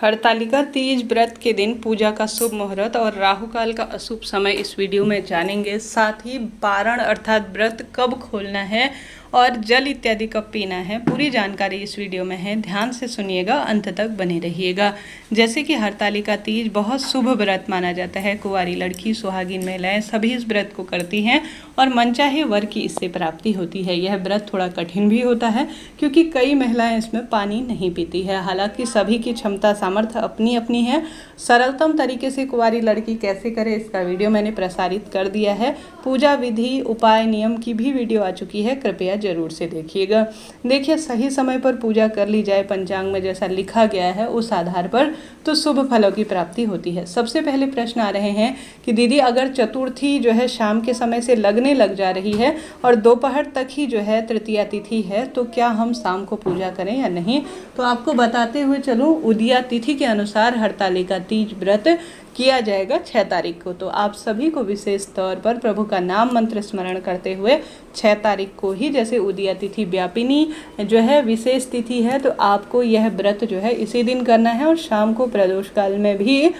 हरतालिका तीज व्रत के दिन पूजा का शुभ मुहूर्त और राहु काल का अशुभ समय इस वीडियो में जानेंगे। साथ ही पारण अर्थात व्रत कब खोलना है और जल इत्यादि कब पीना है, पूरी जानकारी इस वीडियो में है। ध्यान से सुनिएगा, अंत तक बने रहिएगा। जैसे कि हरतालिका तीज बहुत शुभ व्रत माना जाता है। कुंवारी लड़की, सुहागिन महिलाएं सभी इस व्रत को करती हैं और मनचाहे वर की इससे प्राप्ति होती है। यह व्रत थोड़ा कठिन भी होता है क्योंकि कई महिलाएं इसमें पानी नहीं पीती है। हालांकि सभी की क्षमता सामर्थ्य अपनी अपनी है। सरलतम तरीके से कुंवारी लड़की कैसे करे, इसका वीडियो मैंने प्रसारित कर दिया है। पूजा विधि, उपाय, नियम की भी वीडियो आ चुकी है, कृपया जरूर से देखिएगा। देखिए, सही समय पर पूजा कर ली जाए, पंचांग में जैसा लिखा गया है उस आधार पर, तो शुभ फलों की प्राप्ति होती है। सबसे पहले प्रश्न आ रहे हैं कि दीदी अगर चतुर्थी जो है शाम के समय से लगने लग जा रही है और दोपहर तक ही जो है तृतीया तिथि है, तो क्या हम शाम को पूजा करें या नहीं? तो आपको बताते हुए चलूं, उदया तिथि के अनुसार हरतालिका तीज व्रत किया जाएगा 6 तारीख को। तो आप सभी को विशेष तौर पर प्रभु का नाम मंत्र स्मरण करते हुए 6 तारीख को ही, जैसे उदया तिथि व्यापिनी जो है विशेष तिथि है, तो आपको यह व्रत जो है इसी दिन करना है। और शाम को प्रदोष काल में भी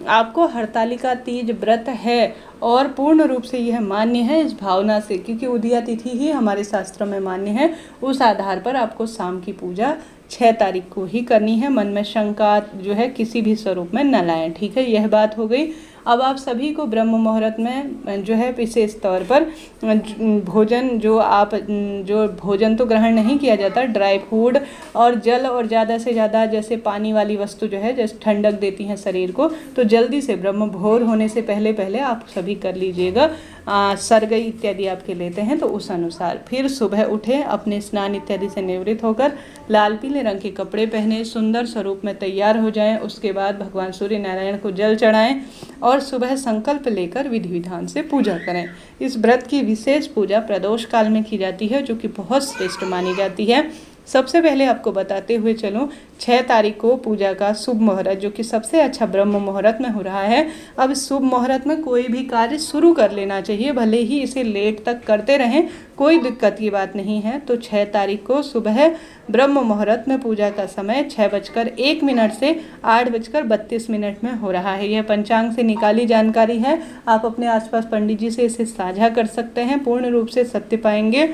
आपको हरतालिका तीज व्रत है और पूर्ण रूप से यह मान्य है इस भावना से, क्योंकि उदया तिथि ही हमारे शास्त्रों में मान्य है। उस आधार पर आपको शाम की पूजा 6 तारीख को ही करनी है। मन में शंका जो है किसी भी स्वरूप में न लाएं, ठीक है? यह बात हो गई। अब आप सभी को ब्रह्म मुहूर्त में जो है विशेष तौर पर भोजन जो भोजन तो ग्रहण नहीं किया जाता, ड्राई फूड और जल और ज़्यादा से ज़्यादा जैसे पानी वाली वस्तु जो है, जैसे ठंडक देती हैं शरीर को, तो जल्दी से ब्रह्म भोर होने से पहले पहले आप सभी कर लीजिएगा। सरगई इत्यादि आपके लेते हैं तो उस अनुसार फिर सुबह उठें, अपने स्नान इत्यादि से निवृत्त होकर लाल पीले रंग के कपड़े पहने सुंदर स्वरूप में तैयार हो जाएं। उसके बाद भगवान सूर्य नारायण को जल चढ़ाएं और सुबह संकल्प लेकर विधि विधान से पूजा करें। इस व्रत की विशेष पूजा प्रदोष काल में की जाती है, जो कि बहुत श्रेष्ठ मानी जाती है। सबसे पहले आपको बताते हुए चलूं, 6 तारीख को पूजा का शुभ मुहूर्त, जो कि सबसे अच्छा ब्रह्म मुहूर्त में हो रहा है। अब इस शुभ मुहूर्त में कोई भी कार्य शुरू कर लेना चाहिए, भले ही इसे लेट तक करते रहें, कोई दिक्कत की बात नहीं है। तो 6 तारीख को सुबह ब्रह्म मुहूर्त में पूजा का समय 6:01 से 8:32 में हो रहा है। यह पंचांग से निकाली जानकारी है। आप अपने आसपास पंडित जी से इसे साझा कर सकते हैं, पूर्ण रूप से सत्य पाएंगे।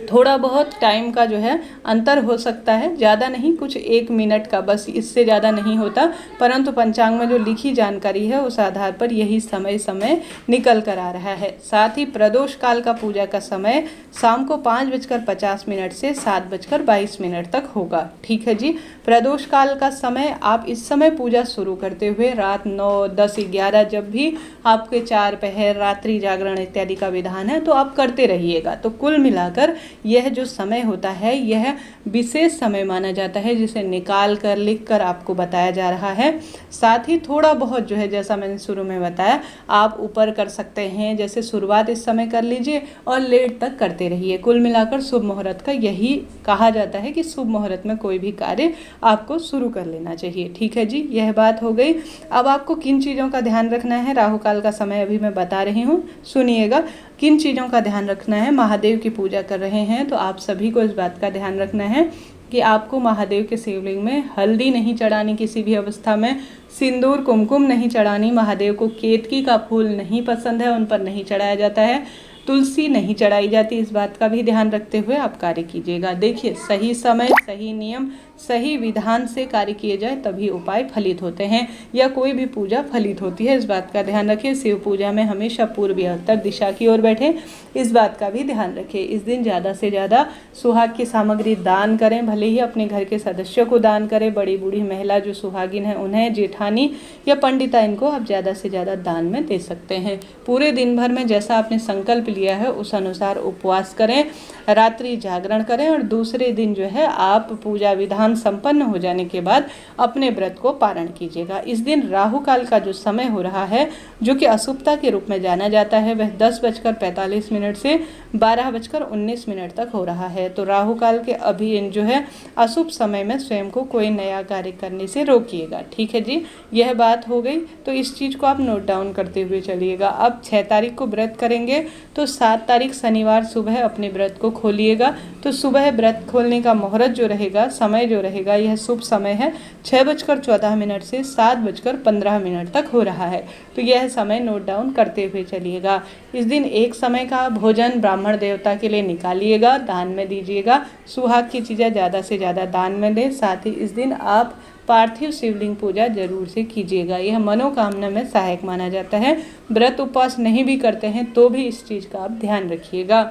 थोड़ा बहुत टाइम का जो है अंतर हो सकता है, ज़्यादा नहीं, कुछ 1 मिनट का, बस इससे ज़्यादा नहीं होता। परंतु पंचांग में जो लिखी जानकारी है उस आधार पर यही समय निकल कर आ रहा है। साथ ही प्रदोष काल का पूजा का समय शाम को 5:50 से 7:22 तक होगा, ठीक है जी। प्रदोष काल का समय, आप इस समय पूजा शुरू करते हुए रात 9, 10, 11 जब भी आपके 4 पहर रात्रि जागरण इत्यादि का विधान है तो आप करते रहिएगा। तो कुल मिलाकर यह जो समय होता है यह विशेष समय माना जाता है, जिसे निकाल कर लिख कर आपको बताया जा रहा है। साथ ही थोड़ा बहुत जो है, जैसा मैंने शुरू में बताया, आप ऊपर कर सकते हैं, जैसे शुरुआत इस समय कर लीजिए और लेट तक करते रहिए। कुल मिलाकर शुभ मुहूर्त का यही कहा जाता है कि शुभ मुहूर्त में कोई भी कार्य आपको शुरू कर लेना चाहिए, ठीक है जी। यह बात हो गई। अब आपको किन चीज़ों का ध्यान रखना है, राहु काल का समय अभी मैं बता रही हूँ, सुनिएगा। किन चीज़ों का ध्यान रखना है? महादेव की पूजा कर रहे हैं तो आप सभी को इस बात का ध्यान रखना है कि आपको महादेव के शिवलिंग में हल्दी नहीं चढ़ानी किसी भी अवस्था में, सिंदूर कुमकुम नहीं चढ़ानी, महादेव को केतकी का फूल नहीं पसंद है, उन पर नहीं चढ़ाया जाता है, तुलसी नहीं चढ़ाई जाती। इस बात का भी ध्यान रखते हुए आप कार्य कीजिएगा। देखिए, सही समय, सही नियम, सही विधान से कार्य किए जाए तभी उपाय फलित होते हैं या कोई भी पूजा फलित होती है। इस बात का ध्यान रखें। शिव पूजा में हमेशा पूर्व या उत्तर दिशा की ओर बैठे, इस बात का भी ध्यान रखें। इस दिन ज़्यादा से ज़्यादा सुहाग की सामग्री दान करें, भले ही अपने घर के सदस्यों को दान करें, बड़ी बूढ़ी महिला जो सुहागिन है उन्हें, जेठानी या पंडिता, इनको आप ज़्यादा से ज़्यादा दान में दे सकते हैं। पूरे दिन भर में जैसा आपने संकल्प लिया है उस अनुसार उपवास करें, रात्रि जागरण करें और दूसरे दिन जो है आप पूजा विधान संपन्न हो जाने के बाद अपने व्रत को पारण कीजिएगा। इस दिन राहु काल का जो समय हो रहा है, जो कि अशुभता के रूप में जाना जाता है, वह 10:45 से 12:19 तक हो रहा है। तो राहु काल के अभी जो है अशुभ समय में स्वयं को कोई नया कार्य करने से रोकिएगा, ठीक है जी। यह बात हो गई, तो इस चीज़ को आप नोट डाउन करते हुए चलिएगा। अब 6 तारीख को व्रत करेंगे तो 7 तारीख शनिवार सुबह अपने व्रत को खोलिएगा। तो सुबह व्रत खोलने का मुहूर्त जो रहेगा, समय जो रहेगा यह शुभ समय है 6:14 से 7:15 तक हो रहा है। तो यह समय नोट डाउन करते हुए चलिएगा। इस दिन एक समय का भोजन ब्राह्मण देवता के लिए निकालिएगा, दान में दीजिएगा। सुहाग की चीज़ें ज़्यादा से ज़्यादा दान में दें। साथ ही इस दिन आप पार्थिव शिवलिंग पूजा जरूर से कीजिएगा, यह मनोकामना में सहायक माना जाता है। व्रत उपवास नहीं भी करते हैं तो भी इस चीज़ का आप ध्यान रखिएगा,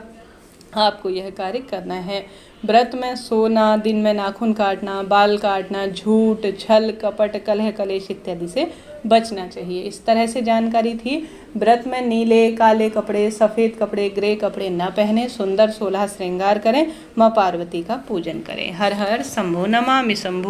आपको यह कार्य करना है। व्रत में सोना, दिन में नाखून काटना, बाल काटना, झूठ, छल, कपट, कलह, कलेश इत्यादि से बचना चाहिए। इस तरह से जानकारी थी। व्रत में नीले, काले कपड़े, सफ़ेद कपड़े, ग्रे कपड़े न पहने, सुंदर 16 श्रृंगार करें, माँ पार्वती का पूजन करें। हर हर शंभो नमामि शंभो।